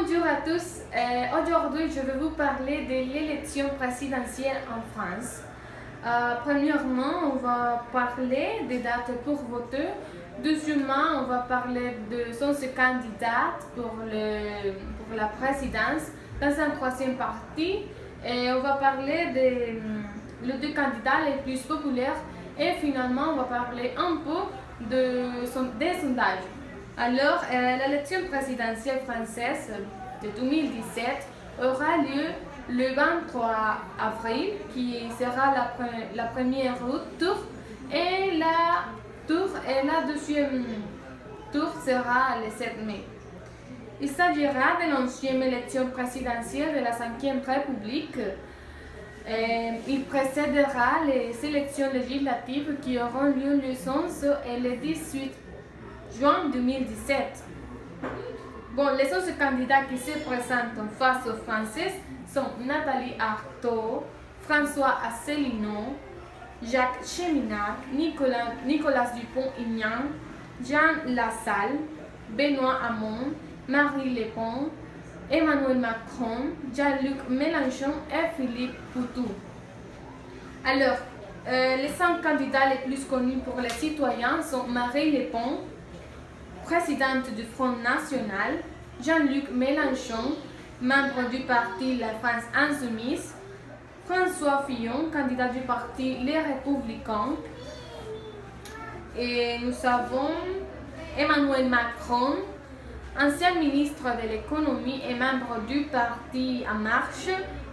Bonjour à tous. Aujourd'hui, je vais vous parler de l'élection présidentielle en France. Premièrement, on va parler des dates pour voter. Deuxièmement, on va parler de son candidat pour la présidence. Dans un troisième partie, on va parler des deux candidats les plus populaires. Et finalement, on va parler un peu des sondages. Alors, l'élection présidentielle française de 2017 aura lieu le 23 avril, qui sera la première tour, et la deuxième tour sera le 7 mai. Il s'agira de l'ancienne élection présidentielle de la 5e République. Il précédera les élections législatives qui auront lieu le 11 et le 18 juin 2017. Les autres candidats qui se présentent face aux Français sont Nathalie Arthaud, François Asselineau, Jacques Cheminac, Nicolas Dupont-Aignan, Jean Lassalle, Benoît Hamon, Marine Le Pen, Emmanuel Macron, Jean-Luc Mélenchon et Philippe Poutou. Alors, les 5 candidats les plus connus pour les citoyens sont Marine Le Pen, présidente du Front National, Jean-Luc Mélenchon, membre du parti La France Insoumise, François Fillon, candidat du parti Les Républicains, et nous avons Emmanuel Macron, ancien ministre de l'économie et membre du parti En Marche,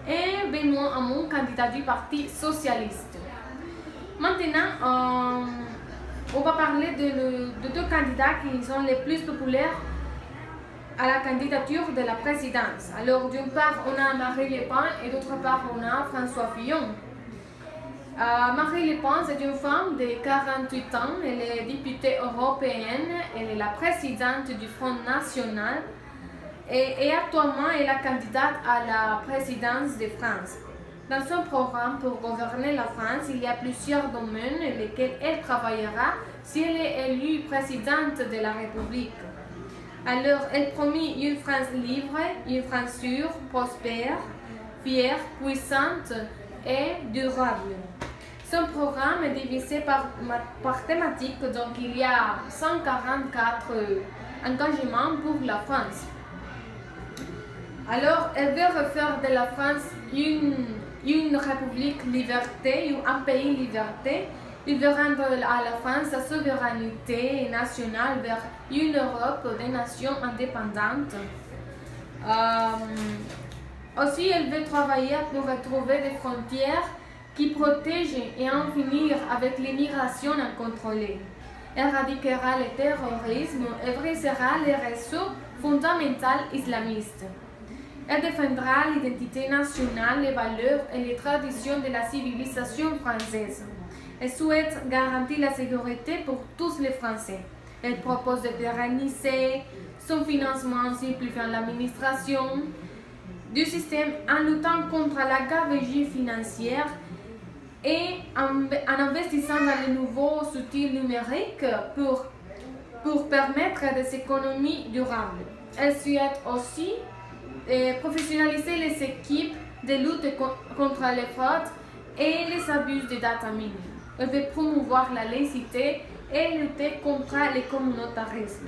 et Benoît Hamon, candidat du parti socialiste. Maintenant, on va parler de deux candidats qui sont les plus populaires à la candidature de la présidence. Alors, d'une part, on a Marine Le Pen et d'autre part, on a François Fillon. Marine Le Pen, c'est une femme de 48 ans, elle est députée européenne, elle est la présidente du Front National et actuellement elle est la candidate à la présidence de France. Dans son programme pour gouverner la France, il y a plusieurs domaines dans lesquels elle travaillera si elle est élue présidente de la République. Alors, elle promet une France libre, une France sûre, prospère, fière, puissante et durable. Son programme est divisé par thématique, donc il y a 144 engagements pour la France. Alors, elle veut refaire de la France une république liberté, un pays liberté. Il veut rendre à la France sa souveraineté nationale vers une Europe des nations indépendantes. Aussi, elle veut travailler pour retrouver des frontières qui protègent et en finir avec l'immigration incontrôlée. Elle éradiquera le terrorisme et brisera les réseaux fondamentaux islamistes. Elle défendra l'identité nationale, les valeurs et les traditions de la civilisation française. Elle souhaite garantir la sécurité pour tous les Français. Elle propose de pérenniser son financement en simplifiant l'administration du système, en luttant contre la gabegie financière et en investissant dans les nouveaux outils numériques pour permettre des économies durables. Elle souhaite aussi professionnaliser les équipes de lutte contre les fraudes et les abus de data mining. Elle veut promouvoir la laïcité et lutter contre le communautarisme.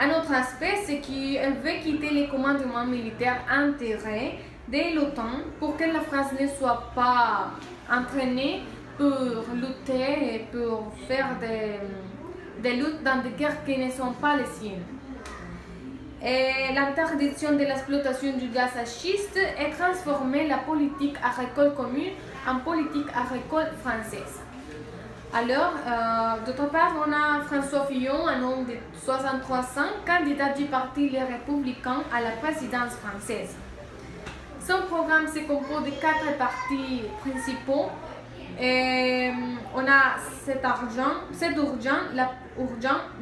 Un autre aspect, c'est qu'elle veut quitter les commandements militaires intégrés de l'OTAN pour que la France ne soit pas entraînée pour lutter et pour faire des luttes dans des guerres qui ne sont pas les siennes. Et l'interdiction de l'exploitation du gaz à schiste et transformer la politique agricole commune en politique agricole française. Alors, d'autre part, on a François Fillon, un homme de 63 ans, candidat du parti Les Républicains à la présidence française. Son programme se compose de 4 partis principaux. Et on a cet urgent,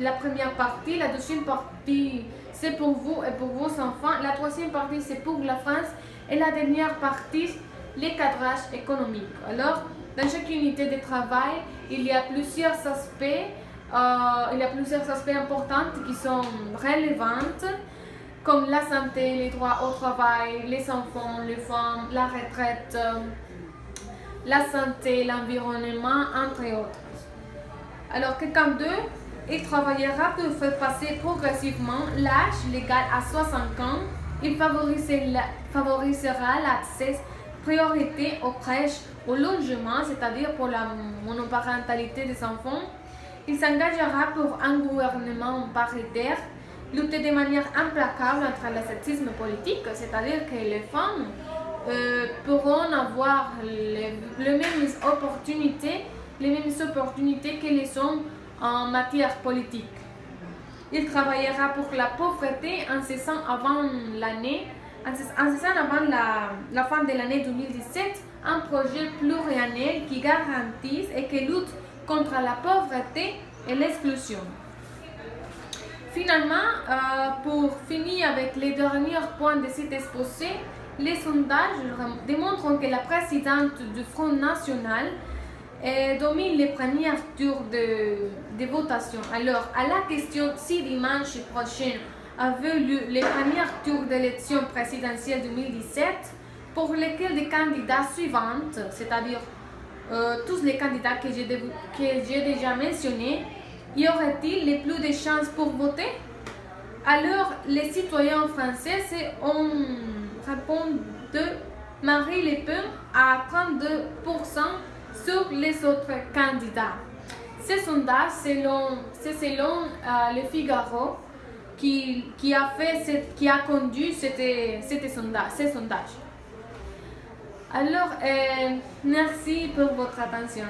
la première partie, la deuxième partie c'est pour vous et pour vos enfants, la troisième partie c'est pour la France et la dernière partie les cadrages économiques. Alors, dans chaque unité de travail, il y a plusieurs aspects importants qui sont relevants comme la santé, les droits au travail, les enfants, les femmes, la retraite, la santé, l'environnement, entre autres. Alors quelqu'un d'eux, il travaillera pour faire passer progressivement l'âge légal à 60 ans. Il favorisera l'accès priorité aux crèches, au logement, c'est-à-dire pour la monoparentalité des enfants. Il s'engagera pour un gouvernement paritaire, lutter de manière implacable contre le sexisme politique, c'est-à-dire que les femmes pourront avoir les mêmes opportunités que les hommes en matière politique. Il travaillera pour la pauvreté en cessant avant la fin de l'année 2017 un projet pluriannuel qui garantisse et qui lutte contre la pauvreté et l'exclusion. Finalement, pour finir avec les derniers points de cet exposé, les sondages démontrent que la présidente du Front National domine les premiers tours de votation. Alors, à la question si dimanche prochain avait lieu les premiers tours d'élection présidentielle 2017, pour lesquels les candidats suivants, c'est-à-dire tous les candidats que j'ai déjà mentionnés, y aurait-il les plus de chances pour voter? Alors, les citoyens français ont répondu de Marine Le Pen à 32% sur les autres candidats. Ce sondage, c'est selon Le Figaro qui a conduit ce sondage. Alors, merci pour votre attention.